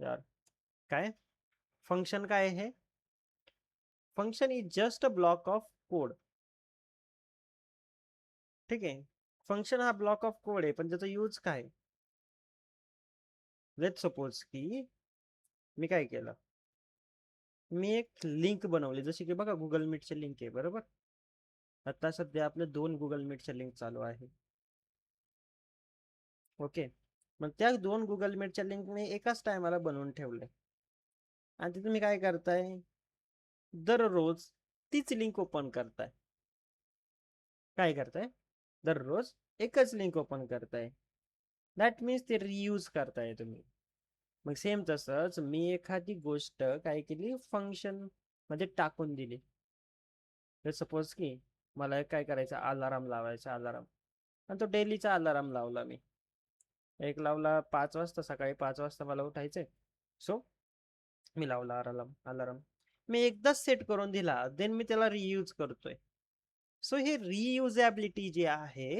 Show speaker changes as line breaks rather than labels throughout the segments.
यार काय फंक्शन काय आहे? Function is just a block of code. ठीक आहे, फंक्शन हा ब्लॉक ऑफ कोड आहे, पण त्याचा यूज काय? लेट सपोज की मी काय केलं, मी एक लिंक बनवली, जशी की बघा गुगल मीटचे लिंक आहे बरोबर. आता सध्या आपले 2 गुगल मीटचे लिंक चालू आहे. ओके, मग त्या 2 गुगल मीटच्या लिंक मी एकाच टायमाला बनवून ठेवले, आणि तिथे मी काय करताय, दररोज तीच लिंक ओपन करताय. काय करताय, दररोज एकच लिंक ओपन करताय. दॅट मीन्स ते रियूज करताय तुम्ही. मग सेम तसंच मी एखादी गोष्ट काय केली, फंक्शन मध्ये टाकून दिली. सपोज की मला काय करायचं, अलाराम लावायचा, अलाराम, आणि तो डेलीचा अलाराम लावला मी. एक लावला 5 वाजता, सकाळी 5 वाजता मला उठायचंय. सो मी लावला अलार्म, अलार्म मी एकदाच सेट करून दिला, देन मी त्याला रियूज करतोय. सो हे रियुजेबिलिटी जे आहे,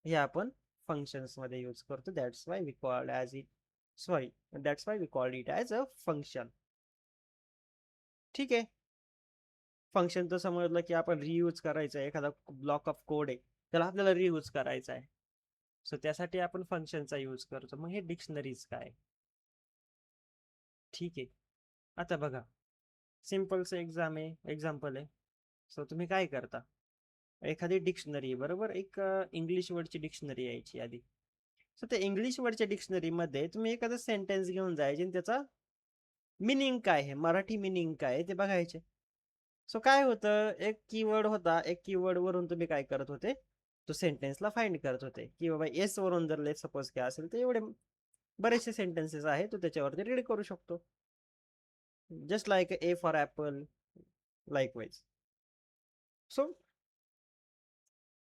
हे आपण फंक्शन्स मध्ये यूज करतो. That's why we called as it, sorry, that's why we called it as a function. ठीक आहे, फंक्शन तर समजलं की आपण रियूज करायचं आहे, एखादा ब्लॉक ऑफ कोड आहे त्याला आपल्याला रियूज करायचा आहे. सो त्यासाठी आपण फंक्शनचा यूज करतो. मग हे डिक्शनरीज काय? ठीक आहे, आता बघा, सिम्पलचं एक्झाम्पल आहे. सो तुम्ही काय करता, एखादी डिक्शनरी बरोबर, एक इंग्लिश वर्डची डिक्शनरी यायची आधी. सो त्या इंग्लिश वर्डच्या डिक्शनरीमध्ये तुम्ही एखादा सेंटेन्स घेऊन जायचे आणि त्याचा मिनिंग काय आहे, मराठी मिनिंग काय आहे ते बघायचे. सो काय होतं, एक कीवर्ड होता, एक कीवर्ड वरून तुम्ही काय करत होते, तो सेंटेन्सला फाइंड करत होते, की बाबा एस वरून जर लेट सपोज काय असेल तर एवढे बरेचसे सेंटेन्सेस आहे, तो त्याच्यावरती रीड करू शकतो. Just like A for apple, likewise. So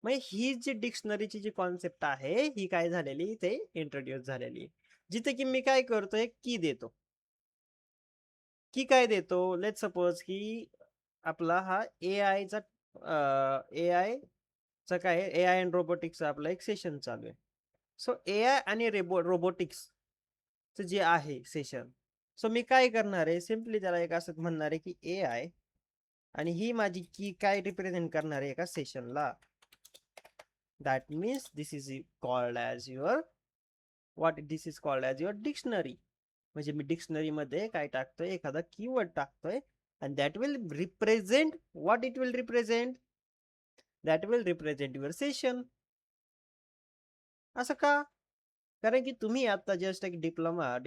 मग ही जी डिक्शनरीची जी कॉन्सेप्ट आहे, ही काय झालेली इथे इंट्रोड्यूस झालेली, जिथे की मी काय करतो, एक की देतो. की काय देतो, लेट सपोज की आपला हा ए आयचा, ए आय चा काय, ए आय अँड रोबोटिक्स आपला एक सेशन चालू आहे. सो ए आय आणि रोबोटिक्स जे आहे सेशन, सो मी काय करणार आहे, सिम्पली त्याला एक असं म्हणणार आहे की ए आय, आणि ही माझी की काय रिप्रेझेंट करणार आहे एका सेशनला. That means this is called as your, what this is called as your dictionary. म्हणजे मी डिक्शनरी मध्ये काय टाकतोय, एखादा कीवर्ड टाकतोय, and that will represent what it will represent, that will represent your session. असं का? कारण की तुम्ही आता जस्ट एक डिप्लोमा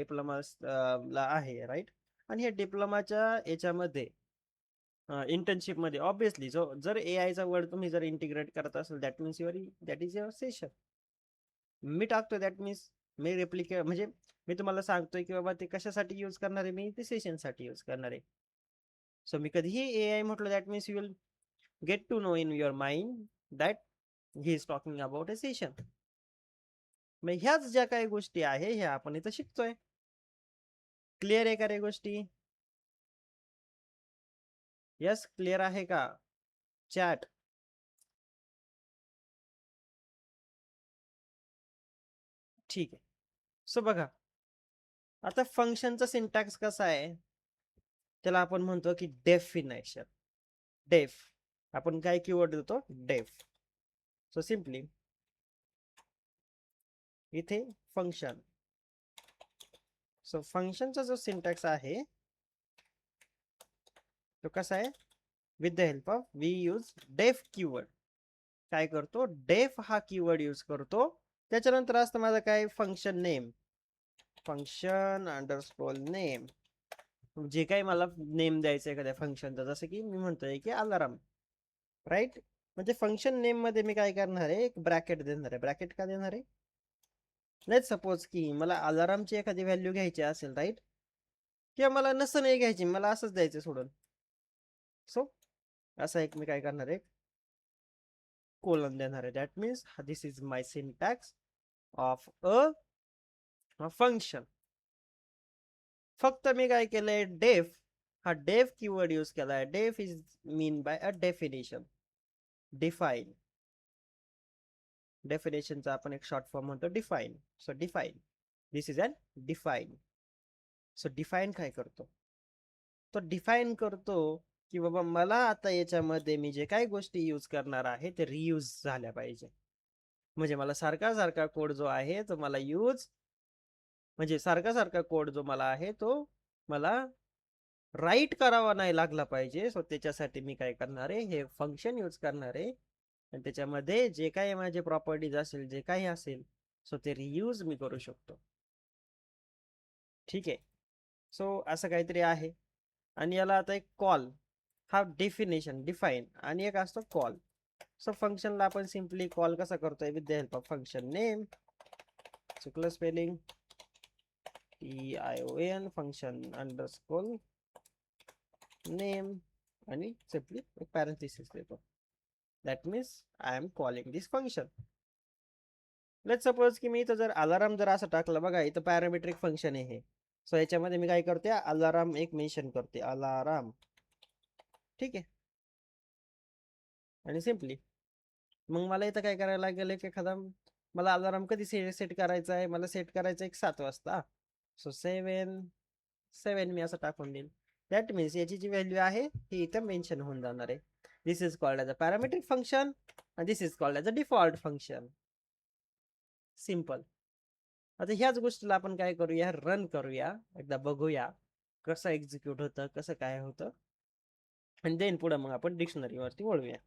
ला आहे राईट, आणि या डिप्लोमाच्या याच्यामध्ये इंटर्नशिप मध्ये ऑब्विसली जो जर ए आय चा वर्ड तुम्ही जर इंटिग्रेट करत असेल, that means your, that is your session. मी टाकतो दॅट मीन्स मी रेप्लिकेट, म्हणजे मी तुम्हाला सांगतोय की बाबा ते कशासाठी यूज करणार आहे, मी ते सेशन साठी यूज करणार आहे. सो मी कधीही ए आय म्हटलं, that means you will get to know in your mind that he is talking about a session. मग ह्याच ज्या काही गोष्टी आहे, ह्या आपण इथं शिकतोय. क्लिअर आहे का रे गोष्टी? यस, क्लिअर आहे का चॅट? ठीक आहे, सो बघा, आता फंक्शनचा सिंटॅक्स कसा आहे, त्याला आपण म्हणतो की डेफिनेशन. डेफ, आपण काय कीवर्ड देतो, डेफ. सो सिम्पली इथे फंक्शन, सो फंक्शनचा जो सिंटॅक्स आहे तो कसा आहे, with the help of we use def keyword. काय करतो, डेफ हा कीवर्ड यूज करतो. त्याच्यानंतर असतं माझं काय, function name, function underscore name, जे काही मला नेम द्यायचं एखाद्या फंक्शनचा, जसं की मी म्हणतोय की अलाराम, राईट. म्हणजे फंक्शन नेम मध्ये मी काय करणार आहे, एक ब्रॅकेट देणार आहे. ब्रॅकेट का देणार आहे, लेट सपोज की मला अलारामची एखादी व्हॅल्यू घ्यायची असेल, राईट, किंवा मला नसं नाही घ्यायची, मला असंच द्यायचं सोडून. सो असं एक मी काय करणार आहे, कोलन देणार आहे. That means this is my syntax of a function. फक्त मी काय केलंय, डेफ हा डेफ कीवर्ड यूज केलाय. Def is mean by a definition, define. डेफिनेशनचा आपण एक शॉर्ट फॉर्म म्हणतो define. So define, this is an define. So define काय करतो, तो डिफाईन करतो की बाबा मला आता याच्यामध्ये मी जे काही गोष्टी यूज करणार आहे ते रियूज झाल्या पाहिजे. म्हणजे मला सारखा सारखा कोड जो आहे तो मला यूज, म्हणजे सारखा सारखा कोड जो मला आहे तो मला राईट करावा नाही लागला पाहिजे. सो त्याच्यासाठी मी काय करणार आहे, हे फंक्शन यूज करणार आहे आणि त्याच्यामध्ये जे काही माझे प्रॉपर्टीज असेल, जे काही असेल, सो ते रियूज मी करू शकतो. ठीक आहे. सो असं काहीतरी आहे. आणि याला आता एक कॉल, हा डेफिनेशन डिफाईन, आणि एक असतो कॉल. सो फंक्शनला आपण सिम्पली कॉल कसा करतोय, with the help of function name, चुकलं spelling, TION, function underscore name, आणि सिम्पली एक पॅरेंथेसिस देतो. That means I am calling this function. Let's suppose की मी इथं जर अलाराम जर असं टाकलं, बघा इथं पॅरामेट्रिक फंक्शन आहे हे. सो याच्यामध्ये मी काय करते, अलाराम एक मेन्शन करते, अलाराम. ठीक आहे. आणि सिम्पली मग मला इथं काय करायला लागेल की एखादा, मला अलाराम कधी सेट करायचा आहे, मला सेट करायचं एक 7 वाजता. सो 7 मी असं टाकून देईल. दॅट मीन्स याची जी व्हॅल्यू आहे ही इथं मेन्शन होऊन जाणार आहे. This is called as a parametric function आणि this is called as a default function. Simple. आता ह्याच गोष्टीला आपण काय करूया, रन करूया, एकदा बघूया कसं एक्झिक्यूट होतं, कसं काय होतं, आणि देन पुढे मग आपण डिक्शनरीवरती वळूया.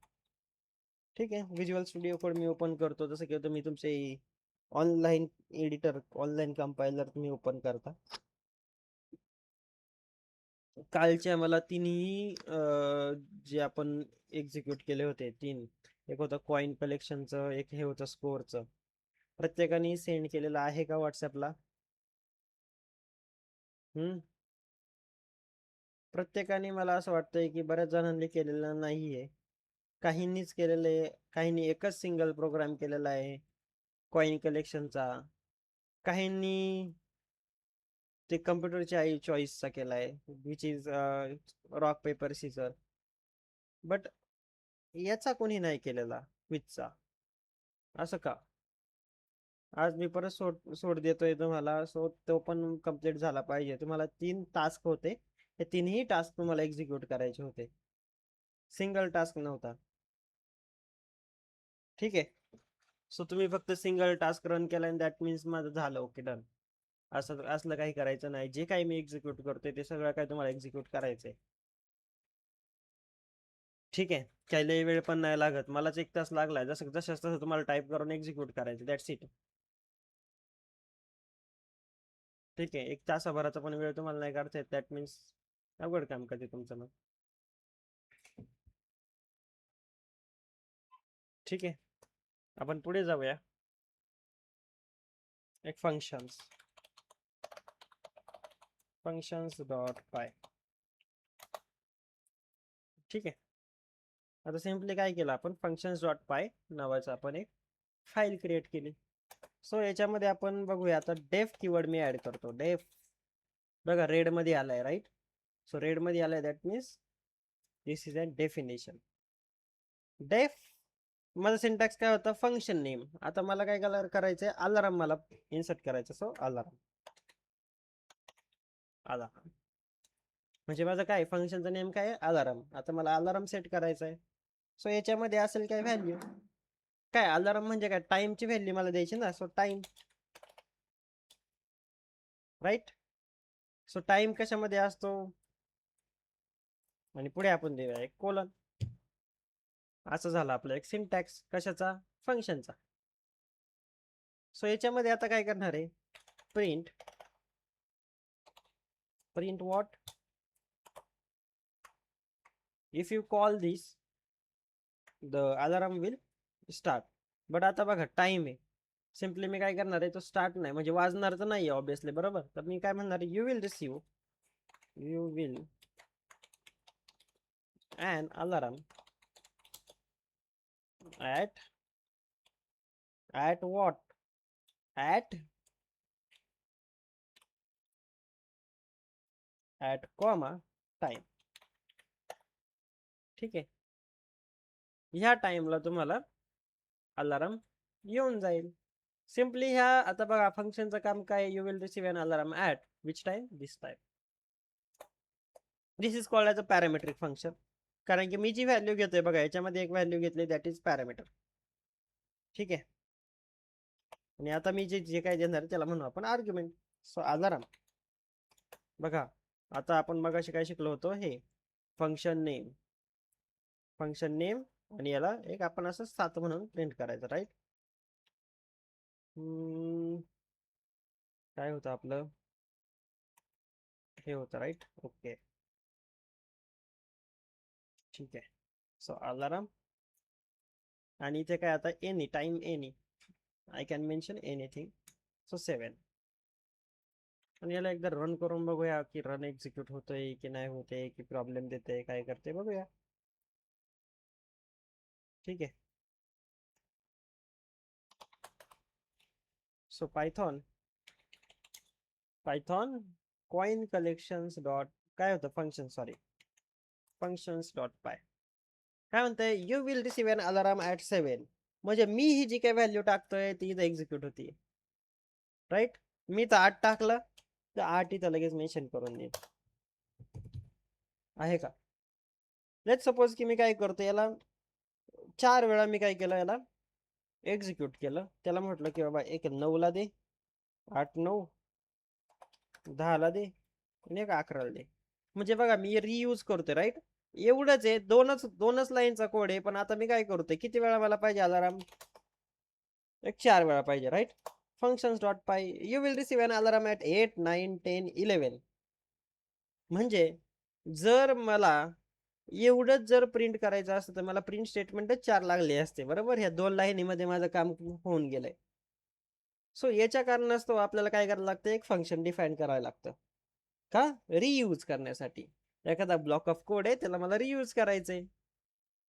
ठीक आहे. व्हिज्युअल स्टुडिओ कोड मी ओपन करतो, जसं की तुम्ही तुमचे ऑनलाईन एडिटर, ऑनलाईन कंपायलर तुम्ही ओपन करता. कालच्या मला तिन्ही जे आपण एक्झिक्यूट केले होते, 3, एक होतं कॉइन कलेक्शनचं, एक हे होतं स्कोअरचं, प्रत्येकाने सेंड केलेलं आहे का व्हॉट्सॲपला? प्रत्येकाने मला असं वाटतंय की बऱ्याच जणांनी केलेलं नाहीये. काहींनीच केलेलं आहे, काहींनी एकच सिंगल प्रोग्राम केलेला आहे कॉइन कलेक्शनचा, काहींनी ते कम्प्युटरच्या चॉईसचा केला आहे, which is rock paper scissor. But याचा कोणी नाही केलेला, क्विजचा. असं का? आज मी परत सोड देतोय तुम्हाला. सो तो पण कम्प्लीट झाला पाहिजे. तुम्हाला 3 टास्क होते, हे तीनही टास्क तुम्हाला एक्झिक्यूट करायचे होते, सिंगल टास्क नव्हता. ठीक आहे. सो तुम्ही फक्त सिंगल टास्क रन केला आणि दॅट मीन्स माझं झालं, ओके डन. असं असलं काही करायचं नाही. जे काही मी एक्झिक्यूट करतोय ते सगळं काही तुम्हाला एक्झिक्यूट करायचंय. ठीक आहे. काही लई वेळ पण नाही लागत, मलाच 1 तास लागलाय. जसं तसं तुम्हाला टाईप करून एक्झिक्यूट करायचं, दॅट्स इट. ठीक आहे. 1 तासाभराचा पण वेळ तुम्हाला नाही काढता येत, दॅट मीन्स अवघड काम कधी तुमचं मग. ठीक आहे. आपण पुढे जाऊया. एक फंक्शन्स डॉट पाय. ठीक आहे. आता सिम्पली काय केलं आपण, फंक्शन्स डॉट पाय नावाचं आपण एक फाईल क्रिएट केली. सो याच्यामध्ये आपण बघूया आता, डेफ कीवर्ड मी ऍड करतो. डेफ बघा रेड मध्ये आलाय, राईट? सो रेड मध्ये आलाय, that means this is a definition. डेफ माझा सिंटॅक्स काय होता, फंक्शन नेम. आता मला काय करायचंय, अलाराम मला इन्सर्ट करायचं. सो अलाराम म्हणजे माझं काय, फंक्शनचं नेम काय आहे, अलाराम. आता मला अलाराम सेट करायचा आहे. सो याच्यामध्ये असेल काय व्हॅल्यू, काय अलाराम म्हणजे काय, टाइमची व्हॅल्यू मला द्यायची ना. So time, right? So time कशामध्ये असतो, आणि पुढे आपण देऊया एक कोलन. असं झालं आपलं एक सिंटॅक्स, कशाचा, फंक्शनचा. सो याच्यामध्ये आता काय करणार आहे, print what, if you call this the alarm will start. But आता बघा टाइम आहे, सिम्पली मी काय करणार आहे, तो स्टार्ट नाही म्हणजे वाजणार तर नाही ऑब्विसली, बरोबर. तर मी काय म्हणणार आहे, you will an alarm at what, at comma time. ठीक आहे. ह्या टाइमला तुम्हाला अलाराम येऊन जाईल. सिम्पली ह्या, आता बघा फंक्शनचं काम काय, you will receive an alarm at, which type, this type. This is called as a parametric function. कारण की मी जी व्हॅल्यू घेतोय बघा, याच्यामध्ये एक व्हॅल्यू घेतली, दॅट इज पॅरामीटर. ठीक आहे. आणि आता मी जे काय देणार त्याला म्हणू आपण आर्ग्युमेंट. So alarm. बघा आता आपण मगाशी काय शिकलो होतो, हे फंक्शन नेम. फंक्शन नेम आणि याला एक आपण असं 7 म्हणून प्रिंट करायचं, राईट. काय होतं आपलं, हे होतं, राईट. ओके, ठीक आहे. सो अलार्म आणि इथे काय आता any time, any I can mention anything. So 7. आणि याला एकदा रन करून बघूया की रन एक्झिक्यूट होतोय की नाही होते, की प्रॉब्लेम देते, काय करते बघूया. ठीक आहे. So Python coin collections dot काय होतं function, sorry, functions dot py. काय म्हणतंय, you will receive an alarm at 7. म्हणजे मी ही जी काही व्हॅल्यू टाकतोय ती इथं एक्झिक्यूट होती, राईट. मी तर 8 टाकलं तर 8 इथं लगेच मेन्शन करून देईल, आहे का. लेट सपोज की मी काय करतो, याला 4 वेळा मी काय केलं, याला एक्झिक्यूट केलं. त्याला म्हटलं की बाबा एक 9ला दे, 8 9 10ला दे आणि एक 11ला दे. म्हणजे बघा मी रियूज करतोय, राईट. एवढंच आहे, दोनच लाईनचा कोड आहे, पण आता मी काय करतोय, किती वेळा मला पाहिजे अलार्म, एक 4 वेळा पाहिजे, right. Functions dot py, you will receive an alarm at 8 9 10 11. म्हणजे जर मला एवढंच जर प्रिंट करायचं असतं तर मला प्रिंट स्टेटमेंटच 4 लागले असते, बरोबर. ह्या 2 लाईनीमध्ये माझं काम होऊन गेलंय. सो याच्या कारणास्तव आपल्याला काय करायला लागतं, एक फंक्शन डिफाईन करायला लागतं. का, रियूज करण्यासाठी. एखादा ब्लॉक ऑफ कोड आहे त्याला मला रियूज करायचंय,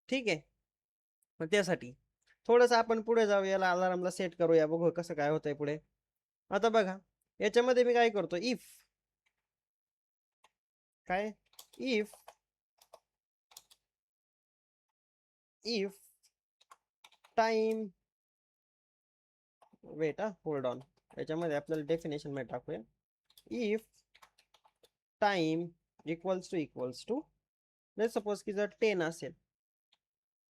ठीक आहे. मग त्यासाठी थोडंसं आपण पुढे जाऊया, याला अलार्मला सेट करूया, बघू कसं काय होतंय पुढे. आता बघा याच्यामध्ये मी काय करतो, इफ काय, if time, wait hold on, याच्यामध्ये आपल्याला डेफिनेशन मध्ये टाकूया. If time equals to let's suppose की जर 10 असेल,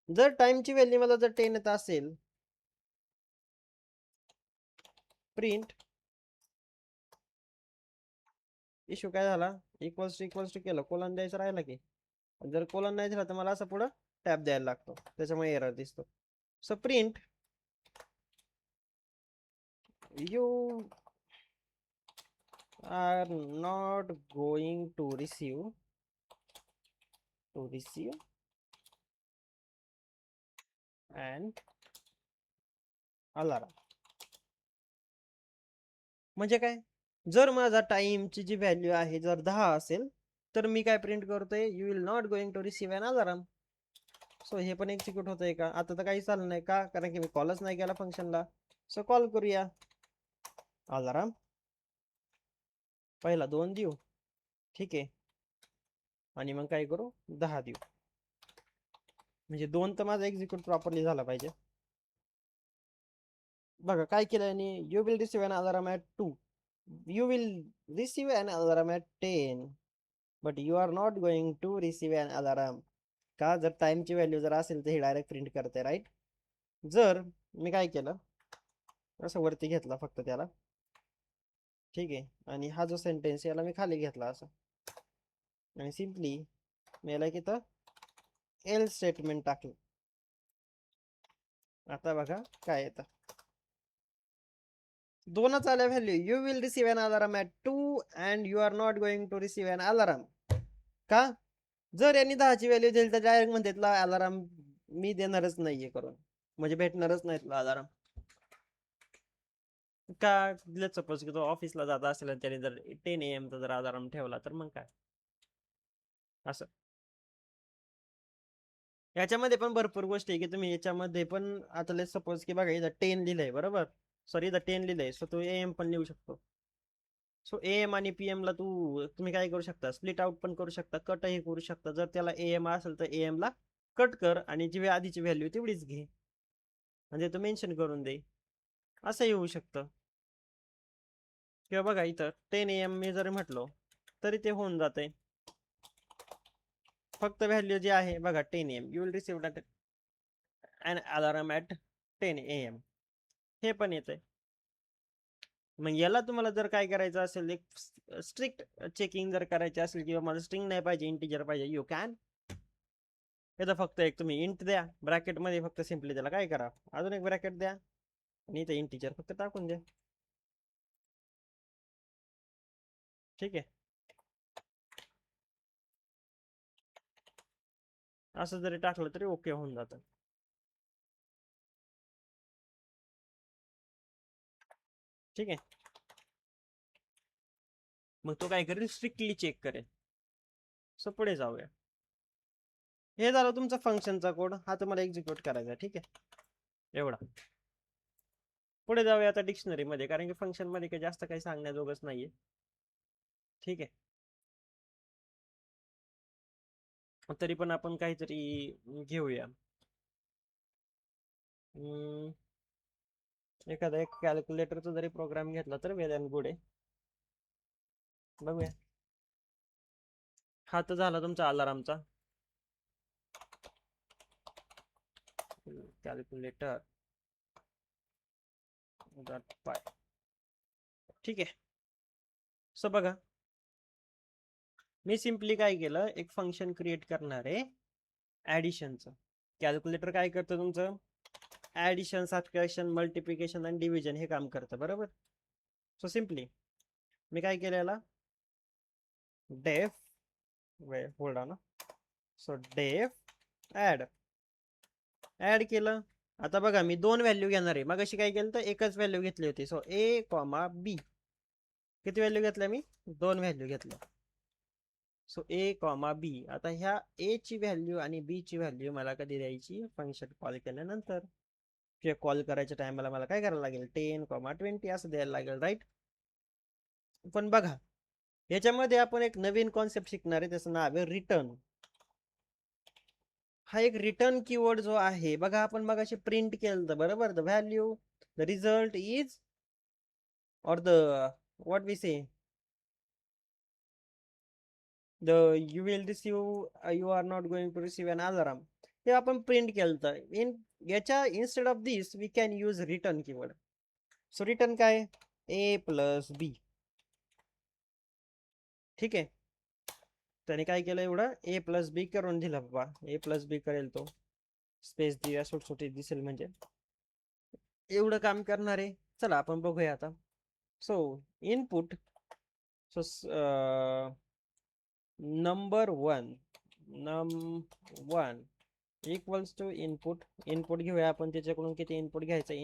जर टाइमची व्हॅल्यू मला जर 10 येत असेल, प्रिंट इश्यू काय झाला, इक्वल्स टू केलं, कोलन द्यायचं राहिला की. जर कोलन नाही दिला तर मला असं पुढं टॅब द्यायला लागतो, त्याच्यामुळे एरर दिसतो. So print you are not going to receive and alarm. म्हणजे काय, जर माझा टाइमची जी व्हॅल्यू आहे जर 10 असेल तर मी काय प्रिंट करतोय, you will not going to receive an alarm. So हे पण एक्झिक्यूट होतंय का, आता तर काही चाललं नाही का, कारण की मी कॉलच नाही केला फंक्शनला. सो कॉल करूया अलार्म, पहिला 2 देऊ, ठीक आहे, आणि मग काय करू 10 देऊ. म्हणजे 2 तर माझा एक्झिक्यूट प्रॉपरली झाला पाहिजे. बघा काय केलं, आणि you will receive an alarm at 2, you will receive an alarm at 10, but you are not going to receive an alarm. का, जर टाइमची व्हॅल्यू जर असेल तर हे डायरेक्ट प्रिंट करते, राईट. जर मी काय केलं, असं वरती घेतला फक्त त्याला, ठीक आहे, आणि हा जो सेंटेन्स याला मी खाली घेतला असं, आणि सिम्पली मी याला इथं एल स्टेटमेंट टाकलं. आता बघा काय येतं, 2च आल्या value, you will receive an alarm at 2 and you are not going to receive an alarm. का, जर यांनी 10ची व्हॅल्यू दिली तर डायरेक्ट म्हणते अलार्म मी देणारच नाहीये करून, म्हणजे भेटणारच नाही तुला अलार्म. का, लेट्स सपोज की तो ऑफिसला जात असेल आणि त्याने जर 10 AM चा जर अलार्म ठेवला तर मग काय, असं. याच्यामध्ये पण भरपूर गोष्टी आहे की तुम्ही याच्यामध्ये पण, आता लेट्स सपोज की बघा इथं 10 लिहिलंय, बरोबर, सॉरी इथं 10 लिहिलंय, सो तू AM पण लिहू शकतो. सो AM आणि PM ला तुम्ही काय करू शकता, स्प्लिट आउट पण करू शकता, कटही करू शकता. जर त्याला AM असेल तर AM ला कट कर आणि जी आधीची व्हॅल्यू तेवढीच घे, म्हणजे तो मेन्शन करून दे, असंही होऊ शकतं. किंवा बघा इथं 10 AM मी जरी म्हटलो तरी ते होऊन जाते. फक्त व्हॅल्यू जी आहे बघा 10 AM you will receive an alarm at 10 AM हे पण येते. मग याला तुम्हाला जर काय करायचं असेल एक स्ट्रिक्ट चेकिंग जर करायची असेल किंवा मला स्ट्रिंग नाही पाहिजे इंटिजर पाहिजे यू कॅन याचा फक्त एक तुम्ही इंट द्या ब्रॅकेट मध्ये फक्त सिम्पली त्याला काय करा अजून एक ब्रॅकेट द्या आणि इथे इंटिजर फक्त टाकून द्या. ठीक आहे. असं जरी टाकलं तरी ओके होऊन जातं. ठीक आहे. मग तो काय करेल स्ट्रिक्टली चेक करेल. सो पुढे जाऊया. हे झालं तुमचा फंक्शनचा कोड हा तुम्हाला एक्झिक्यूट करायचा. ठीक आहे एवढा. पुढे जाऊया आता डिक्शनरी मध्ये कारण की फंक्शन मध्ये काही जास्त काही सांगण्याजोगच नाहीये. ठीक आहे. तरी पण आपण काहीतरी घेऊया. एखादा एक कॅल्क्युलेटरचा जरी प्रोग्राम घेतला तर वेल अँड गुड आहे. बघूया. हा तर झाला तुमचा अलारामचा कॅल्क्युलेटर डॉट पाय. ठीक आहे. सो बघा मी सिम्पली काय केलं एक फंक्शन क्रिएट करणार आहे ॲडिशनचं. कॅल्क्युलेटर काय करतं तुमचं ॲडिशन सबट्रॅक्शन मल्टिप्लिकेशन आणि डिव्हिजन हे काम करतं बरोबर. सो सिम्पली मी काय केलं याला डेफ hold on. So def add केलं. आता बघा मी दोन व्हॅल्यू घेणार आहे मग अशी काय केलं तर एकच व्हॅल्यू घेतली होती. सो ए कॉमा बी किती व्हॅल्यू घेतल्या मी दोन व्हॅल्यू घेतल्या. सो ए कॉमा बी. आता ह्या ए ची व्हॅल्यू आणि बी ची व्हॅल्यू मला कधी द्यायची फंक्शन कॉल केल्यानंतर किंवा कॉल करायच्या टायमाला मला काय करायला लागेल 10 कॉमा 20 असं द्यायला लागेल राईट. पण बघा याच्यामध्ये आपण एक नवीन कॉन्सेप्ट शिकणार आहे त्याचं नाव आहे रिटर्न. हा एक रिटर्न कीवर्ड जो आहे बघा आपण मग असे प्रिंट केलं बरोबर the value the result is or the what we say the you will receive you are not going to receive an alarm हे आपण प्रिंट केलं. इन याच्या instead of this we can use return keyword. So return काय A plus बी. ठीक आहे. त्याने काय केलं एवढं ए प्लस बी करून दिलं बाबा ए प्लस बी करेल तो स्पेस दिव्या सुटसुटीत दिसेल म्हणजे एवढं काम करणार आहे. चला आपण बघूया आता. So input so number one equals to input घेऊया आपण त्याच्याकडून किती इनपुट घ्यायचं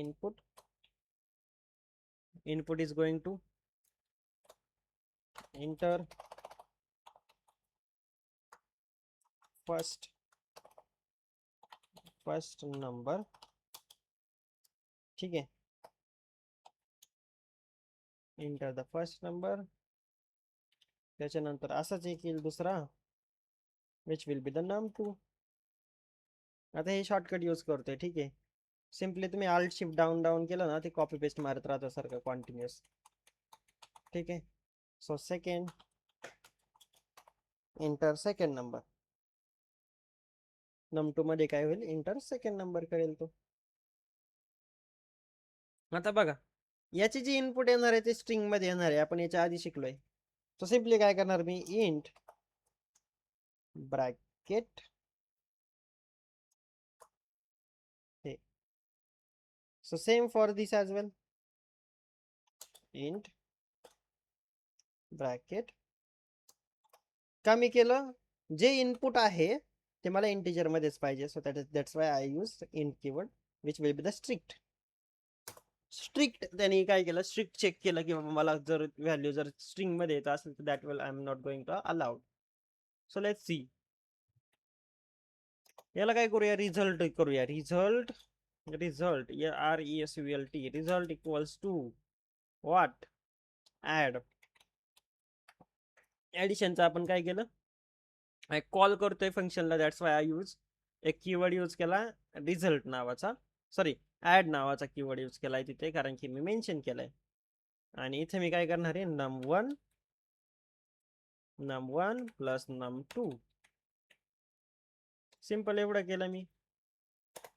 input is going to enter first number. ठीक आहे. Enter the first number. त्याच्यानंतर असाच एक येईल दुसरा which will be the num2. आता हे शॉर्टकट यूज करतोय. ठीक आहे. सिम्पली तुम्ही आल्ट शिफ्ट डाऊन डाऊन केलं ना ते कॉपी पेस्ट मारत राहतं सारखं कॉन्टिन्युअस. ठीक आहे. So second inter second number num2 मध्ये काय होईल इंटर सेकंड नंबर करेल तो. आता बघा याची जी इनपुट येणार आहे ते स्ट्रिंग मध्ये येणार आहे आपण याच्या आधी शिकलोय. सो सिम्पली काय करणार मी इंट ब्रॅकेट हे. So same for this as well int bracket. का मी केलं जे इनपुट आहे ते मला इंटिजर मध्येच पाहिजे. So that's why I use int keyword which will be the strict त्यांनी काय केलं स्ट्रिक्ट चेक केलं की मला जर व्हॅल्यू जर स्ट्रिंग मध्ये येत असेल तर that will I am not going to allowed. So let's see. याला काय करूया रिझल्ट करूया result RESULT result equals to what add. ऍडिशनचं आपण काय केलं कॉल करतोय फंक्शनला दॅट्स वाय आय यूज एक कीवर्ड यूज केला रिझल्ट नावाचा ऍड नावाचा कीवर्ड यूज केलाय तिथे कारण की मी मेन्शन केलंय. आणि इथे मी काय करणार आहे, num1 प्लस num2. सिंपल एवढं केलं मी.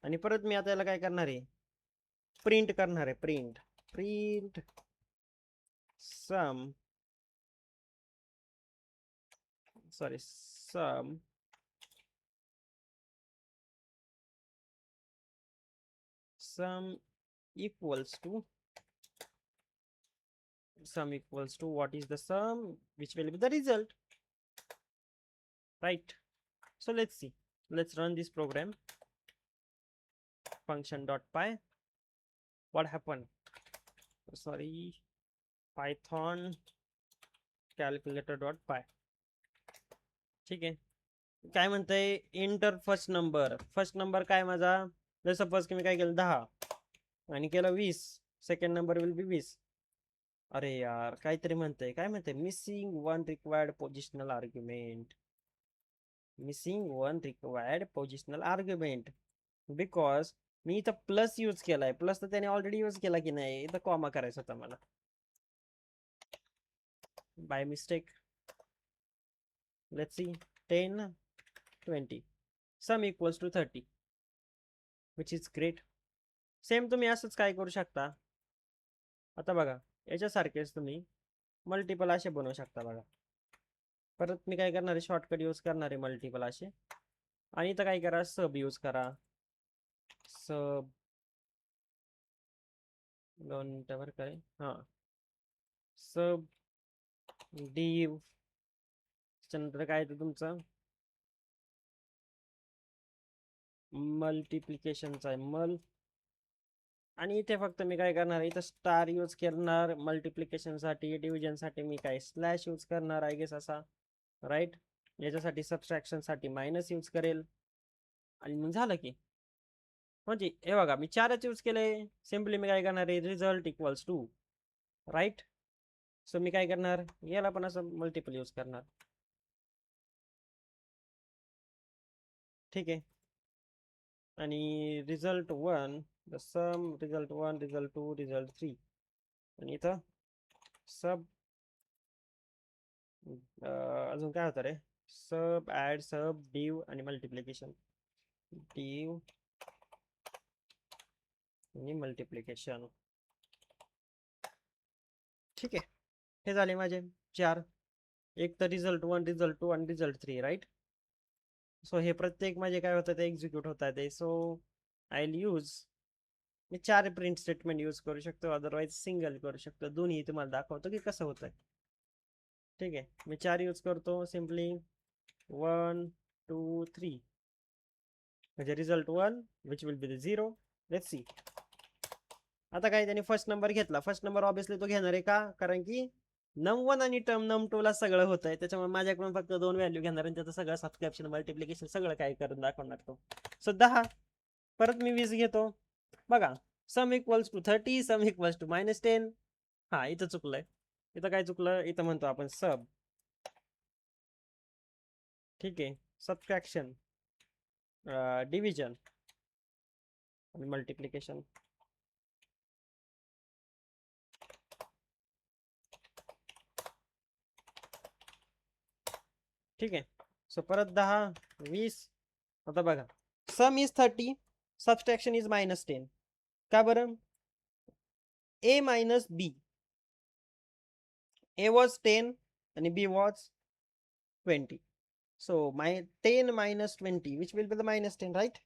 आणि परत मी आता याला काय करणार आहे, प्रिंट करणार आहे. Print sum sum equals to what is the sum, which will be the result, right? So let's see, let's run this program. Function.py, what happened, sorry, python calculator.py. ठीक आहे. काय म्हणतंय, एंटर फर्स्ट नंबर काय माझा, जर suppose की मी काय केलं 10 आणि केलं 20, सेकंड नंबर विल बी 20. अरे यार काहीतरी म्हणतंय, काय म्हणतंय, missing one required positional argument, because मी इथं प्लस यूज केलाय. प्लस तर त्याने ऑलरेडी यूज केला की नाही, इथं कॉमा करायचा होता मला by mistake. Let's see, 10 20 sum equals to 30, which is great. Same तुम्ही असंच काय करू शकता, आता बघा याच्यासारखेच तुम्ही मल्टिपल असे बनवू शकता बघा. परत मी काय करणार आहे, शॉर्टकट यूज करणार आहे मल्टिपल असे. आणि इथं काय करा, सब यूज करा. सब 2 मिनिटावर काय, हां, सब डिव, त्याच्यानंतर काय ते तुमचं मल्टिप्लिकेशनचा आहे मल. आणि इथे फक्त मी काय करणार, इथं स्टार यूज करणार मल्टिप्लिकेशनसाठी. डिव्हिजनसाठी मी काय स्लॅश यूज करणार आय गेस असा, राईट. याच्यासाठी सबट्रॅक्शनसाठी मायनस यूज करेल. आणि मग झालं की, म्हणजे हे बघा मी 4च यूज केले. सिम्पली मी काय करणार आहे, result equals to, right. So मी काय करणार, याला पण असं मल्टिपल यूज करणार. ठीक आहे. आणि result 1 the sum, result 1, result 2, result 3. आणि इथं सब अजून काय होतं रे, सब ऍड, सब डिव आणि मल्टिप्लिकेशन, डिव आणि मल्टिप्लिकेशन. ठीक आहे, हे झाले माझे 4. एक तर रिझल्ट 1, रिझल्ट 2 आणि रिझल्ट 3, राईट. सो हे प्रत्येक माझे काय होतं ते एक्झिक्यूट होत आहे ते. So I will use, me 4 print statement use करू शकतो, अदरवाइज सिंगल करू शकतो. दोन्ही तुम्हाला दाखवतो की कसं होतंय. ठीक आहे, मी 4 यूज करतो. सिम्पली 1 2 3, म्हणजे result 1 which will be the 0. Let's see. आता काय, त्याने फर्स्ट नंबर घेतला. फर्स्ट नंबर ऑब्विसली तो घेणार आहे का, कारण की num1 आणि num2 ला सगळं होतंय, त्याच्यामुळे माझ्याकडून फक्त 2 व्हॅल्यू घेणार आणि त्याचं सगळं सबस्क्रिप्शन मल्टिप्लिकेशन सगळं काय करून दाखवणार तो. सो 10. परत मी 20 घेतो. बघा, sum equals to 30, sum equals to -10. हा, इथं चुकलंय. इथं काय चुकलं, इथं म्हणतो आपण सब, ठीक आहे, सबट्रॅक्शन, डिव्हिजन आणि मल्टिप्लिकेशन. ठीक आहे. सो परत 10 20. आता बघा, सम इज 30, सबट्रॅक्शन इज -10. का बरं, a minus b, a was 10 and b was 20. So my 10 minus 20, which will be the -10, right?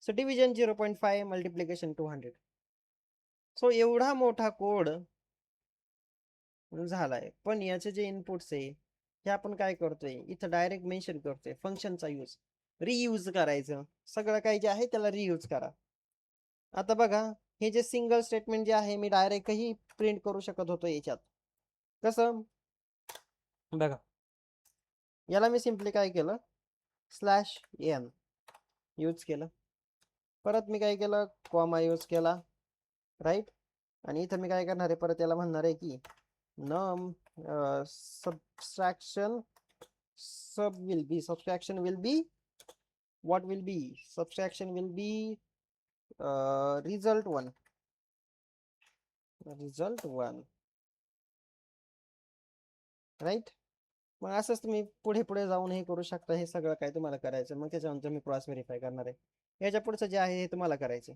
So division 0.5, multiplication 200. So एवढा मोठा कोड झालाय, पण याचे जे इनपुट्स आहे हे आपण काय करतोय, इथं डायरेक्ट मेन्शन करतोय फंक्शनचा यूज, रियूज करायचं. सगळं काही जे आहे त्याला रियूज करा. आता बघा, हे जे सिंगल स्टेटमेंट जे आहे मी डायरेक्टही प्रिंट करू शकत होतो याच्यात. कसं बघा, याला मी सिम्पली काय केलं, /n यूज केलं. परत मी काय केलं, कॉमा यूज केला, राईट. आणि इथं मी काय करणार आहे, परत याला म्हणणार आहे की num subtraction subtraction will be what will be, subtraction will be result 1, right. मग असंच तुम्ही पुढे पुढे जाऊन हे करू शकता. हे सगळं काय तुम्हाला करायचं, मग त्याच्यानंतर मी क्रॉस व्हेरीफाय करणार आहे. याच्या पुढचं जे आहे हे तुम्हाला करायचं.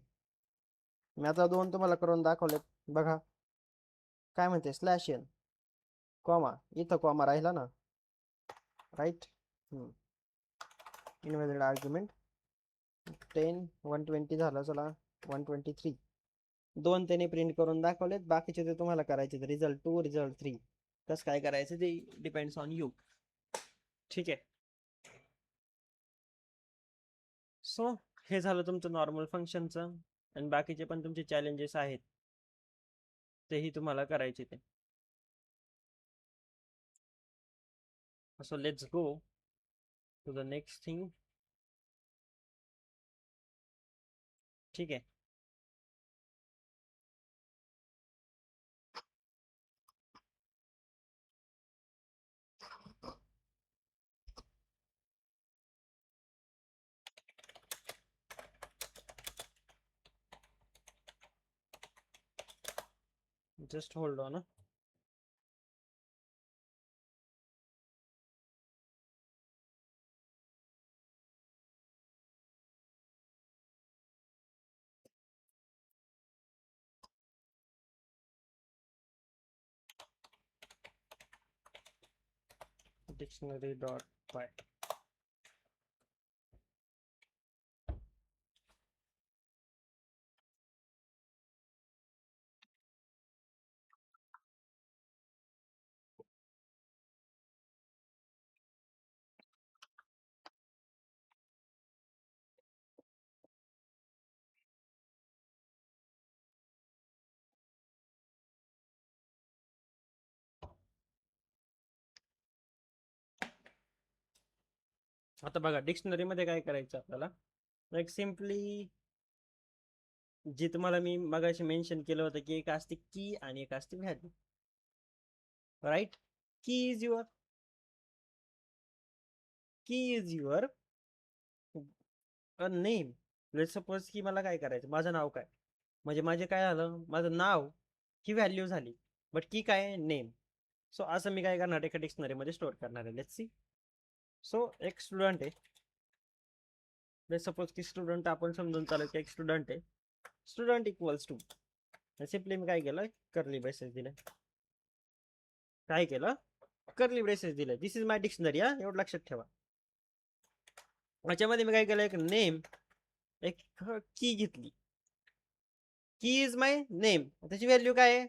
मी आता 2 तुम्हाला करून दाखवलेत बघा. काय म्हणते स्लॅश एन कॉमा, इथं कॉमा राहिला ना, राईट. इनव्हॅलिड आर्ग्युमेंट 10 120 झालं. चला 123 2 त्याने प्रिंट करून दाखवलेत. बाकीचे ते तुम्हाला करायचे. रिझल्ट 2 रिझल्ट 3 कसं काय करायचं ते डिपेंड्स ऑन यू. ठीक आहे. सो हे झालं तुमचं नॉर्मल फंक्शनचं. आणि बाकीचे पण तुमचे चॅलेंजेस आहेत तेही तुम्हाला करायचे ते. So let's go to the next thing. ठीक आहे. Just hold on. Dictionary dot py. आता बघा डिक्शनरी मध्ये काय करायचं आपल्याला. एक सिम्पली जे तुम्हाला मी मगाशी मेन्शन केलं होतं की एक असते की आणि एक असते व्हॅल्यू. राईट. की is your name. Let's suppose की मला काय करायचं, माझं नाव काय, म्हणजे माझे काय झालं, माझं नाव ही व्हॅल्यू झाली, बट की काय नेम. सो असं मी काय करणार एका डिक्शनरी मध्ये स्टोअर करणार आहे. Let's see. सो एक स्टुडंट आहे. लेट्स सपोज की स्टुडंट आपण समजून चालू की एक स्टुडंट आहे. स्टुडंट इक्वल्स टू, सिम्पली मी काय केलं, कर्ली ब्रेसेस दिले. काय केलं, कर्ली ब्रेसेस दिले. दिस इज माय डिक्शनरी. हा एवढं लक्षात ठेवा. याच्यामध्ये मी काय केलं, एक नेम, एक की घेतली. की इज माय नेम. त्याची व्हॅल्यू काय आहे,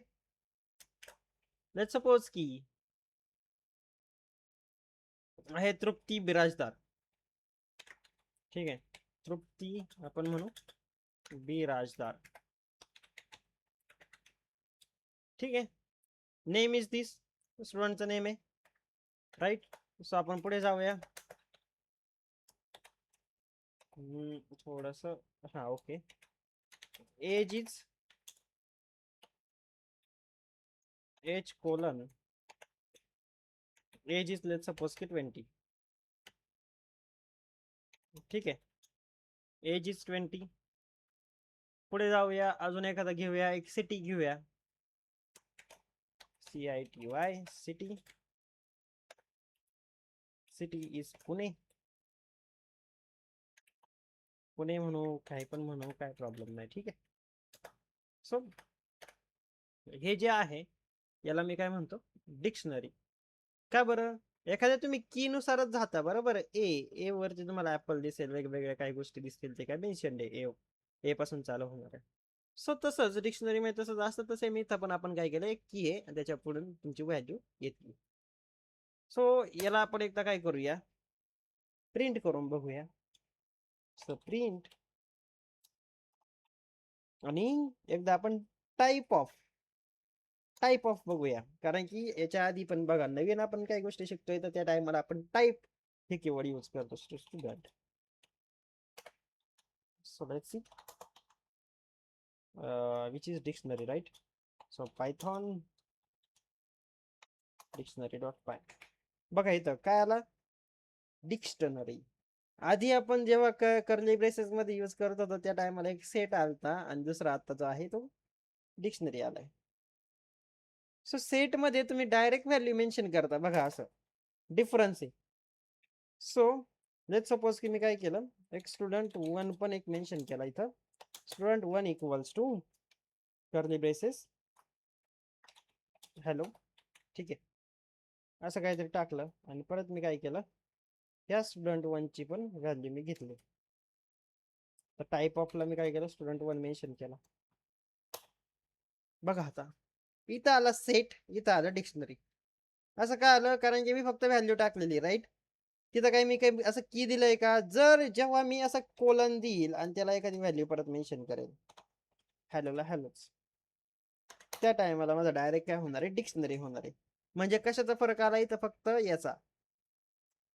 लेट्स सपोज की आहे तृप्ती बिराजदार. ठीक आहे, तृप्ती आपण म्हणू बिराजदार. ठीक आहे. नेम इज दिस, स्टुडंटचं नेम आहे. राईट. सो आपण पुढे जाऊया. थोडस, हा okay. Age is age colon age is let's suppose की 20. ठीक आहे, एज इज 20. पुढे जाऊया, अजून एखादा घेऊया, एक सिटी घेऊया. CITY city. City is Pune. Pune म्हणू, काय पण म्हणू, काय प्रॉब्लेम नाही. ठीक आहे. सो हे जे आहे याला मी काय म्हणतो, डिक्शनरी. का बरं, एखाद्या तुम्ही की नुसारच जाता. बरोबर. ए वरती तुम्हाला ऍपल दिसेल, वेगवेगळ्या काही गोष्टी दिसतील, ते काय मेन्शन आहे ए पासून चालू होणार आहे. सो तसंच डिक्शनरी मध्ये तसंच असतं. तसे मी इथं पण आपण काय केलं, एक की आहे आणि त्याच्या पुढे तुमची व्हॅल्यू येते. सो याला आपण एकदा काय करूया, प्रिंट करून बघूया. सो प्रिंट, आणि एकदा आपण टाईप ऑफ बघूया. कारण की याच्या आधी पण बघा, नवीन आपण काही गोष्टी शिकतोय तर त्या टाइमला आपण टाईप हे कीवर्ड यूज करतो. Student. So let's C which is dictionary, right? So python dictionary.py. बघा इथं काय आला, डिक्शनरी. आधी आपण जेव्हा कर्ली ब्रेसेस मध्ये यूज करत होतो त्या टायमाला एक सेट आलता, आणि दुसरा आता जो आहे तो डिक्शनरी आलाय. सो सेट मध्ये तुम्ही डायरेक्ट व्हॅल्यू मेन्शन करता बघा, असं डिफरन्स आहे. सो लेट सपोज की मी काय केलं, एक स्टुडंट 1 पण एक मेन्शन केला इथं. Student 1 equals to curly braces hello, ठीक आहे, असं काहीतरी टाकलं आणि परत मी काय केलं, त्या स्टुडंट 1 ची पण व्हॅल्यू मी घेतली. तर टाईप ऑफला मी काय केलं, स्टुडंट 1 मेन्शन केला. बघा आता इथं आला सेट, इथं आलं डिक्शनरी. असं काय आलं, कारण की मी फक्त व्हॅल्यू टाकलेली, राईट. तिथं काही मी काही असं की दिलंय का? जर जेव्हा मी असं कोलन देईल आणि त्याला एखादी व्हॅल्यू परत मेन्शन करेल, हॅलोला हॅलोच, त्या टायमाला माझा डायरेक्ट काय होणार आहे, डिक्शनरी होणार आहे. म्हणजे कशाचा फरक आला इथं, फक्त याचा.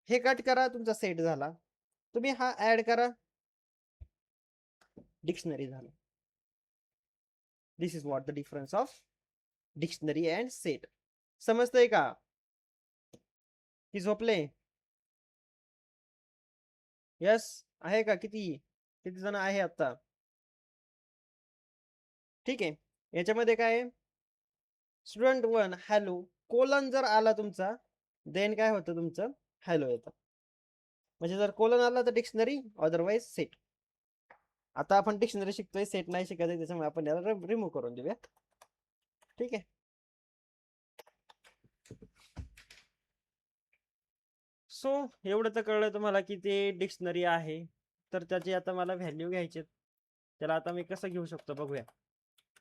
हे कट करा, तुमचा सेट झाला. तुम्ही हा ऍड करा, डिक्शनरी झाला. This is what the difference of dictionary and set. समजतंय का? की झोपले? यस आहे का? किती किती जण आहे आता? ठीक आहे. याच्यामध्ये काय आहे, स्टुडंट 1 हॅलो कोलन जर आला तुमचा, देन काय होतं तुमचं, हॅलो येतं. म्हणजे जर कोलन आला तर डिक्शनरी, अदरवाइज सेट. आता आपण डिक्शनरी शिकतोय, सेट नाही शिकायचं, त्याच्यामुळे आपण याला रिमूव्ह करून देऊया. ठीक आहे. सो एवढं तर कळलं तुम्हाला की ते डिक्शनरी आहे. तर त्याची आता मला व्हॅल्यू घ्यायची, त्याला आता मी कसं घेऊ शकतो बघूया.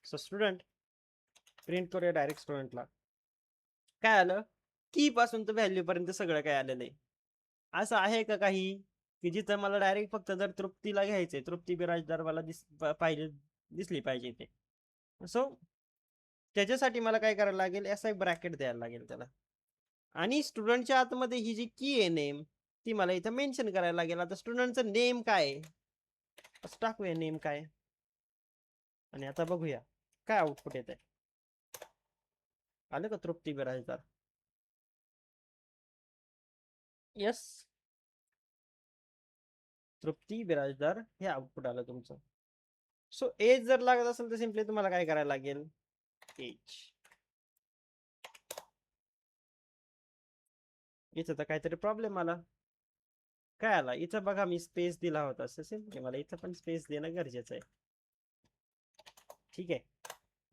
सो स्टुडंट प्रिंट करूया डायरेक्ट स्टुडंटला. काय आलं, की पासून तर व्हॅल्यू पर्यंत सगळं काय आलेलं आहे. असं आहे का काही की जिथं मला डायरेक्ट फक्त जर तृप्तीला घ्यायचंय, तृप्ती बिराजदार मला पाहिजे, दिसली पाहिजे ते. सो त्याच्यासाठी मला काय करायला लागेल, असा एक ब्रॅकेट द्यायला लागेल त्याला. आणि स्टुडंटच्या आतमध्ये ही जी की आहे नेम, ती मला इथं मेन्शन करायला लागेल. आता स्टुडंटचं नेम काय, असं टाकूया नेम काय, आणि आता बघूया काय आउटपुट येत आहे. आलं का तृप्ती बिराजदार? यस, तृप्ती बिराजदार हे आउटपुट आलं तुमचं. सो एज जर लागत असेल तर सिम्पली तुम्हाला काय करायला लागेल, एज. इथं तर काहीतरी प्रॉब्लेम आला. काय आला इथं बघा, मी स्पेस दिला होता, सिम्पली मला इथं पण स्पेस देणं गरजेचं आहे. ठीक आहे,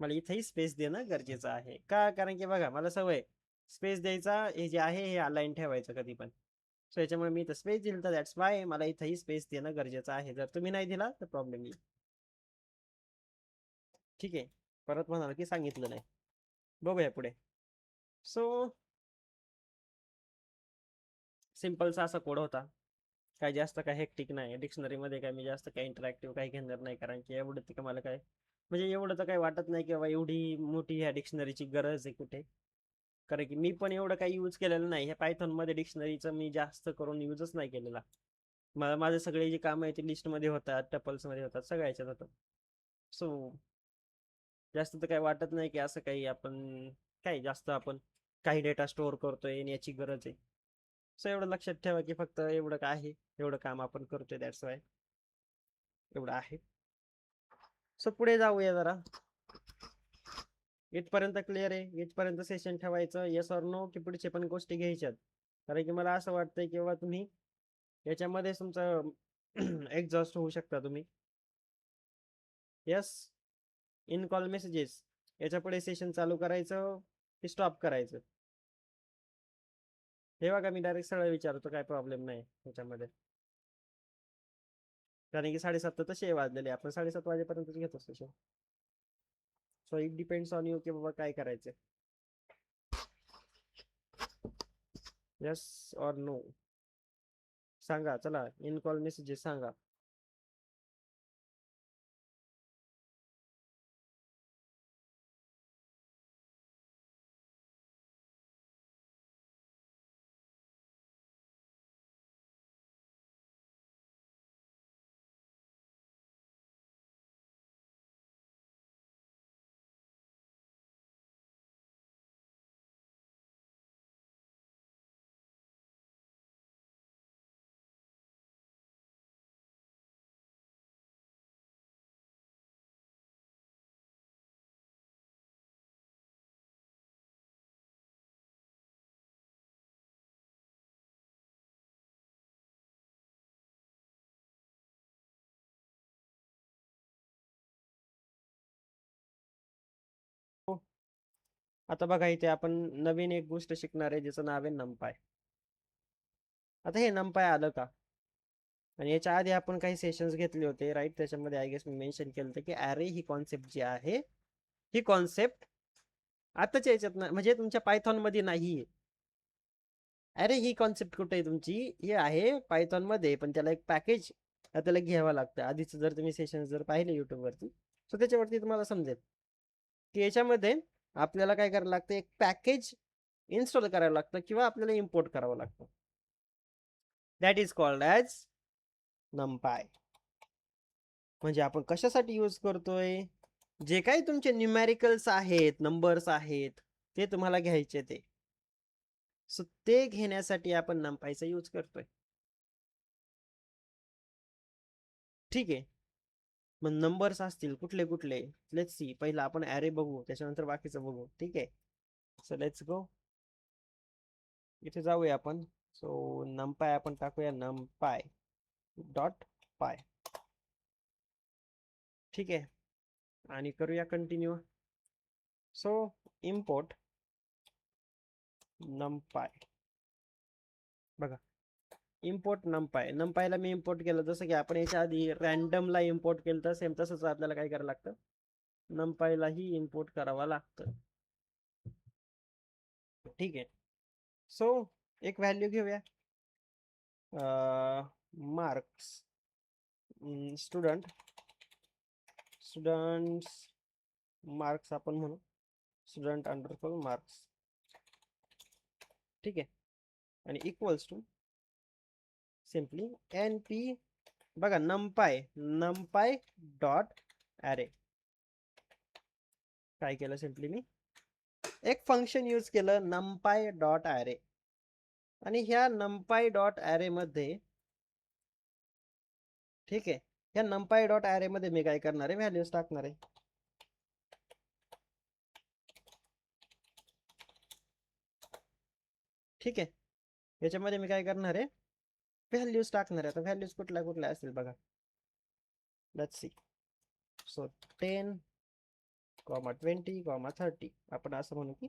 मला इथेही स्पेस देणं गरजेचं आहे. का? कारण की बघा मला सवय स्पेस द्यायचा, हे जे आहे हे अलाईन ठेवायचं कधी पण. सो याच्यामुळे मी इथं स्पेस दिलं, तर दॅट्स वाय मला इथेही स्पेस देणं गरजेचं आहे. जर तुम्ही नाही दिला तर प्रॉब्लेम येईल. ठीक आहे, परत म्हणाल की सांगितलं नाही. बघूया पुढे. सो सिम्पलचा असा कोड होता, काय जास्त काय हेक्टिक नाही. डिक्शनरीमध्ये काय मी जास्त काय इंटरॅक्टिव्ह काही घेणार नाही, कारण की एवढं तर मला काय, म्हणजे एवढं तर काही वाटत नाही की बाबा एवढी मोठी ह्या डिक्शनरीची गरज आहे कुठे. कारण की मी पण एवढं काही यूज केलेलं नाही ह्या पायथॉनमध्ये. डिक्शनरीचं मी जास्त करून यूजच नाही केलेला. मला माझे सगळे जे काम आहे ते लिस्टमध्ये होतात, टपल्समध्ये होतात, सगळ्या ह्याच्यात होतं. सो जास्त तर काही वाटत नाही की असं काही आपण काही जास्त आपण काही डेटा स्टोअर करतोय आणि याची गरज आहे. सो एवढं लक्षात ठेवा की फक्त एवढं काय आहे, एवढं काम आपण करतोय, दॅट्स वाय एवढं आहे. सो पुढे जाऊया जरा. इथपर्यंत क्लिअर आहे? इथपर्यंत सेशन ठेवायचं, येस ऑर नो, की पुढचे पण गोष्टी घ्यायच्यात? कारण की मला असं वाटतंय किंवा तुम्ही याच्यामध्ये तुमचं एक्झॉस्ट होऊ शकता तुम्ही. यस, इन कॉल मेसेजेस, याच्या पुढे सेशन चालू करायचं की स्टॉप करायचं? हे बघा मी डायरेक्ट सरळ विचारतो, काय प्रॉब्लेम नाही त्याच्यामध्ये. कारण की 7:30 तर तसे वाजलेले, आपण 7:30 वाजेपर्यंतच घेतो session. So it depends on you की बाबा काय करायचं. यस ऑर नो सांगा, चला इन कॉल मेसेजेस सांगा. आता बघा इथे आपण नवीन एक गोष्ट शिकणार आहे ज्याचं नाव आहे नमपाय. आता हे नमपाय आलं का? आणि याच्या आधी आपण काही सेशन्स घेतले होते राईट, त्याच्यामध्ये आय गेस मी मेन्शन केलं होतं की ॲरे ही कॉन्सेप्ट जी आहे, ही कॉन्सेप्ट आताच्या याच्यात म्हणजे तुमच्या पायथॉन मध्ये नाहीये. अरे ही कॉन्सेप्ट कुठे आहे तुमची? ही आहे पायथॉन मध्ये, पण त्याला एक पॅकेज त्याला घ्यावं लागतं. आधीच जर तुम्ही सेशन जर पाहिले युट्यूब वरती, तर त्याच्यावरती तुम्हाला समजेल की याच्यामध्ये आपल्याला काय करावं लागतं, एक पॅकेज इन्स्टॉल करावं लागतं किंवा आपल्याला इम्पोर्ट करावं लागतं. That is called as NumPy. म्हणजे आपण कशासाठी यूज करतोय? जे काही तुमचे न्यूमॅरिकल्स आहेत, नंबर्स आहेत, ते तुम्हाला घ्यायचे ते, सो ते घेण्यासाठी आपण नमपायचा यूज करतोय. ठीक आहे. मग नंबर्स असतील कुठले कुठले, लेट्स सी. पहिला आपण ॲरे बघू, त्याच्यानंतर बाकीचं बघू. ठीक आहे, सो लेट्स गो. इथे जाऊया आपण. सो नमपाय आपण टाकूया नमपाय डॉट पाय. ठीक आहे, आणि करूया कंटिन्यू. So import नमपाय. बघा, इम्पोर्ट नमपाय. नमपायला मी इम्पोर्ट केलं, जसं की आपण याच्या आधी रॅन्डमला इम्पोर्ट केलं तर सेम तसंच आपल्याला काय करावं लागतं, नमपायलाही इम्पोर्ट करावं लागतं. ठीक आहे. सो एक व्हॅल्यू घेऊया, मार्क्स, स्टुडंट्स मार्क्स आपण म्हणू, स्टुडंट अंडरस्कोर मार्क्स. ठीक आहे, आणि इक्वल्स टू सिम्पली np. बघा, नमपाय डॉट ॲरे. काय केलं, सिम्पली मी एक फंक्शन यूज केलं नमपाय डॉट ॲरे. आणि ह्या नमपाय डॉट ॲरे मध्ये, ठीक आहे, ह्या नमपाय डॉट ॲरे मध्ये मी काय करणार आहे, व्हॅल्यूज टाकणार आहे. ठीक आहे, याच्यामध्ये मी काय करणार आहे, व्हॅल्यूज टाकणार आहे. आता व्हॅल्यूज कुठल्या कुठल्या असतील बघा, लेट्स सी. सो 10, 20, 30 आपण असं म्हणू की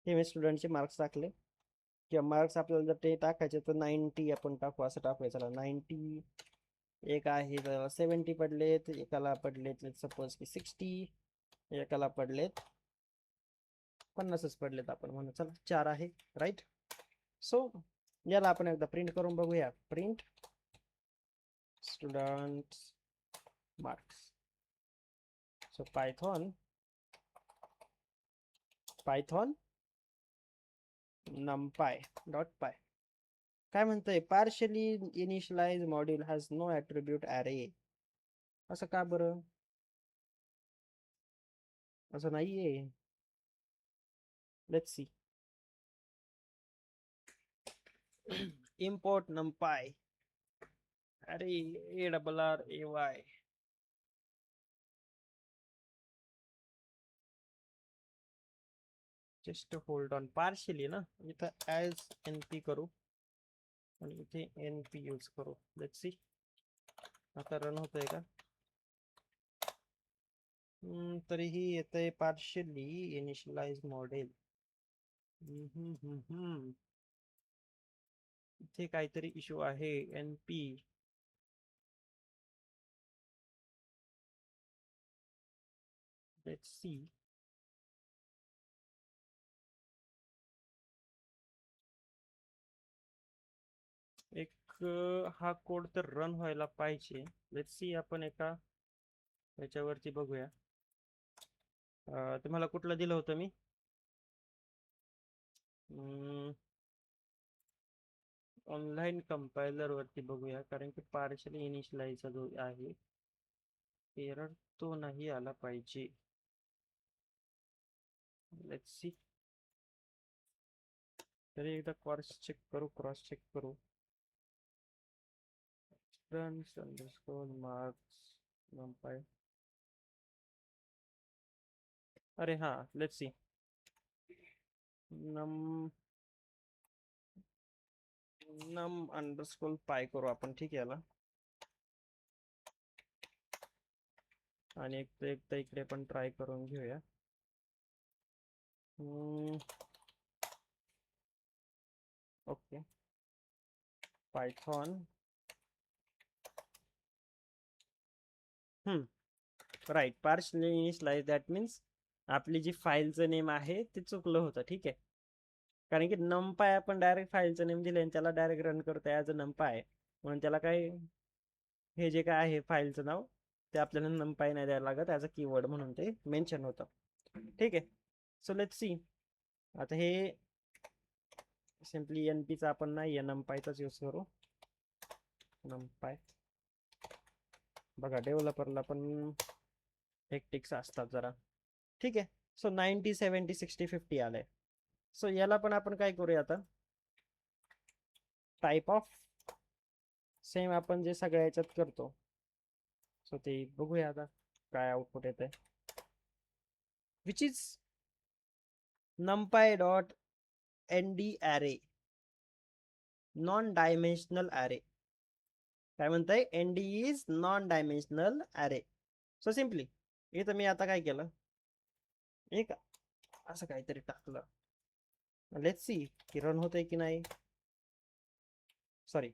हे मी स्टुडंटचे मार्क्स टाकले, किंवा मार्क्स आपल्याला जर ते टाकायचे तर 90 आपण टाकू, असं टाकूया. चला 90. एक आहे तर 70 पडलेत, एकाला पडलेत सपोज की 60, एकाला पडलेत 50च पडलेत आपण म्हणू. चला 4 आहे राईट. सो याला आपण एकदा प्रिंट करून बघूया. Print student marks. So Python numpy dot py. काय म्हणतंय, partially initialize module has no attribute array. असं का बरं? असं नाहीये. Let's see. Import numpy. अरे ARRAY. Just hold on. Partially ना, इथं ॲज np करू आणि इथे np यूज करू. लेट्स सी आता रन होतंय का. तरीही येतंय पार्शली इनिशियलाइज मॉडेल. इथे काहीतरी इश्यू आहे. np let's see. एक हा कोड तर रन व्हायला पाहिजे. लेट्स सी, आपण एका याच्यावरती बघूया. तुम्हाला कुठलं दिलं होतं मी, ऑनलाईन कंपायलर वरती बघूया, कारण की पार्शली इनिशियलाइजचा जो आहे एरर तो नाही आला पाहिजे. Let's see. तरी एकदा क्रॉस चेक करू. Students underscore marks NumPy. अरे हां, लेट्स सी. नम अंडरस्कोर पाय करू आपण. ठीक आहे याला, आणि एक तर इकडे पण ट्राय करून घेऊया. Okay, Python right, partially initialize, that means आपली जी फाईलचं नेम आहे ते चुकलं होतं. ठीक आहे, कारण की नमपाय आपण डायरेक्ट फाईलचं नेम दिलं आणि त्याला डायरेक्ट रन करतो ॲज अ नमपाय, म्हणून त्याला काय हे जे काय आहे फाईलचं नाव ते आपल्याला नमपाय नाही द्यायला लागत, ॲज अ कीवर्ड म्हणून ते मेन्शन होतं. ठीक आहे, सो लेट्स सी. आता हे सिम्पली एनपीचा आपण नाही नमपायचाच यूज करू. नमपाय बघा, डेव्हलपरला पण टिक्स असतात जरा. ठीक आहे, सो 90 70 60 50 आलंय. सो याला पण आपण काय करूया आता, टाईप ऑफ सेम आपण जे सगळ्या याच्यात करतो, सो ते बघूया आता काय आउटपुट येत आहे, which is numpy dot nd array, non dimensional अरे. काय म्हणताय, nd इज नॉन डायमेन्शनल अरे. सो सिम्पली इथं मी आता काय केलं, एक असं काहीतरी टाकलं. लेट्स सी की रन होतंय की नाही. सॉरी,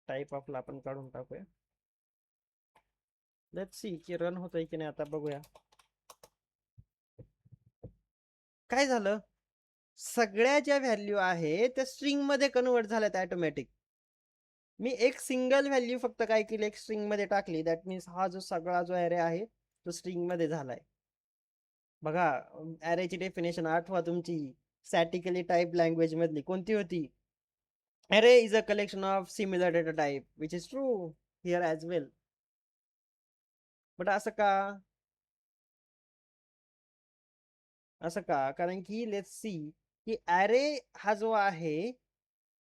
टाईप ऑफला आपण काढून टाकूया. लेट्स सी की रन होतंय की नाही. आता बघूया काय झालं. सगळ्या ज्या व्हॅल्यू आहे त्या स्ट्रिंग मध्ये कन्वर्ट झाल्यात ऑटोमॅटिक. मी एक सिंगल व्हॅल्यू फक्त काय केली, एक स्ट्रिंग मध्ये टाकली, दॅट मीन्स हा जो सगळा जो ॲरे आहे तो स्ट्रिंग मध्ये झालाय. बघा, ॲरेची डेफिनेशन आठवा तुमची स्टॅटिकली टाईप लँग्वेज मधली कोणती होती. Array is a collection of similar data type, which is true here as well. But असं का, असं का, कारण की लेट्स सी की ॲरे हा जो आहे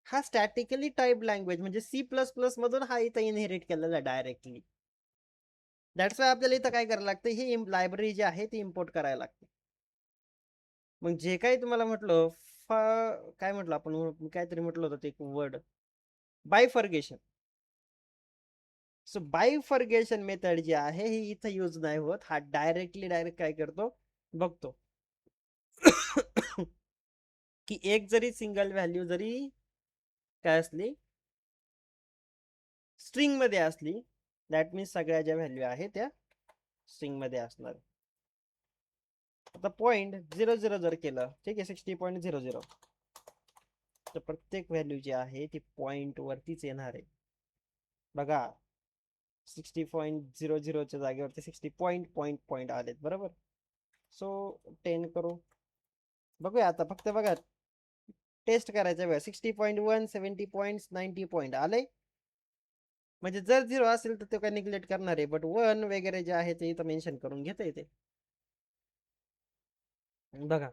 हा स्टॅटिकली टाईप लँग्वेज म्हणजे सी प्लस प्लस मधून हा इथं इनहेरिट केलेला डायरेक्टली. दॅट्स वाय आपल्याला इथं काय करायला लागतं, ही लायब्ररी जी आहे ती इम्पोर्ट करायला लागते. मग जे काही तुम्हाला म्हटलं काय म्हटलं आपण, काहीतरी म्हटलं होतं ते word, bifurcation. So bifurcation method जी आहे ही इथं यूज नाही होत. हा डायरेक्ट काय करतो बघतो की एक जरी सिंगल व्हॅल्यू जरी काय असली स्ट्रिंग मध्ये असली, दॅट मीन्स सगळ्या ज्या व्हॅल्यू आहे त्या स्ट्रिंग मध्ये असणार. आता पॉईंट 00 जर केलं, ठीक आहे, 60.00, तर प्रत्येक व्हॅल्यू जी आहे ती पॉइंट वरतीच येणार आहे. बघा, 60.00च्या जागेवरती 60 पॉइंट आलेत, बरोबर. सो 10 करू, बघूया आता, फक्त बघा टेस्ट करायचा वेळ. 60.1 70 पॉइंट 90 पॉइंट आले, म्हणजे जर 0 असेल तर ते काय निग्लेक्ट करणार आहे, बट 1 वगैरे जे आहे ते इथं मेन्शन करून घेता येते. बघा,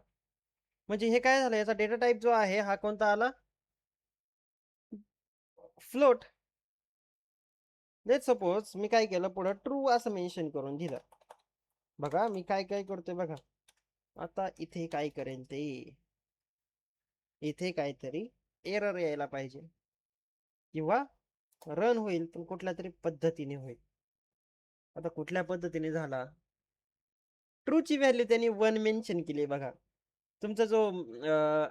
म्हणजे हे काय झालं, याचा डेटा टाईप जो आहे हा कोणता आला, फ्लोट. लेट सपोज मी काय केलं, पुढे ट्रू असं मेन्शन करून दिलं. बघा मी काय काय करतोय बघा. आता इथे काय करेल ते, इथे काहीतरी एरर यायला पाहिजे किंवा रन होईल, पण कुठल्या तरी पद्धतीने होईल. आता कुठल्या पद्धतीने झाला, ट्रू ची व्हॅल्यू त्यांनी 1 मेन्शन केली. बघा, तुमचा जो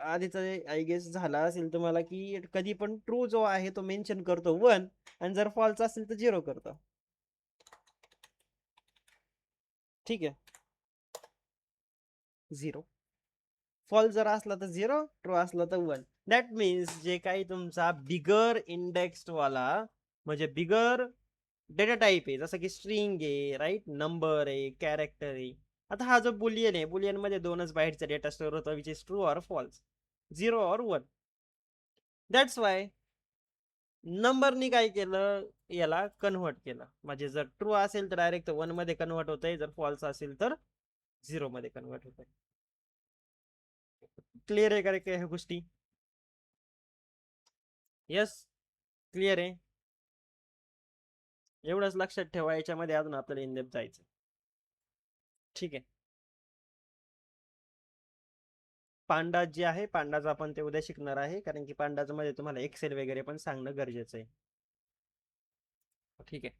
आधीचा आय गेस झाला असेल तुम्हाला की कधी पण ट्रू जो आहे तो मेन्शन करतो 1, आणि जर फॉल्स असेल तर 0 करतो. ठीक आहे, 0 फॉल्स जर असला तर 0, ट्रू असला तर 1. दॅट मीन्स जे काही तुमचा बिगर इंडेक्स्ड वाला म्हणजे बिगर डेटा टाईप आहे, जसं की स्ट्रिंग आहे, राईट, नंबर आहे, कॅरेक्टर आहे. आता हा जो बुलियन आहे, बुलियन मध्ये 2च बाईटचा डेटा स्टोअर होता, which is true or false, 0 or 1. That's why नंबरनी काय केलं, याला कन्व्हर्ट केलं. म्हणजे जर ट्रू असेल तर डायरेक्ट 1 मध्ये कन्व्हर्ट होतंय, जर फॉल्स असेल तर 0 मध्ये कन्व्हर्ट होतंय. क्लिअर आहे का ह्या गोष्टी? यस, क्लिअर आहे. एवढंच लक्षात ठेवा, याच्यामध्ये अजून आपल्याला इन जायचं. ठीक आहे, पांडा जे आहे, पांडाचं आपण ते उद्या शिकणार आहे, कारण की पांडाचं मध्ये तुम्हाला एक्सेल वगैरे पण सांगणं गरजेचं आहे. ठीक आहे,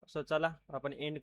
सो चला आपण एंड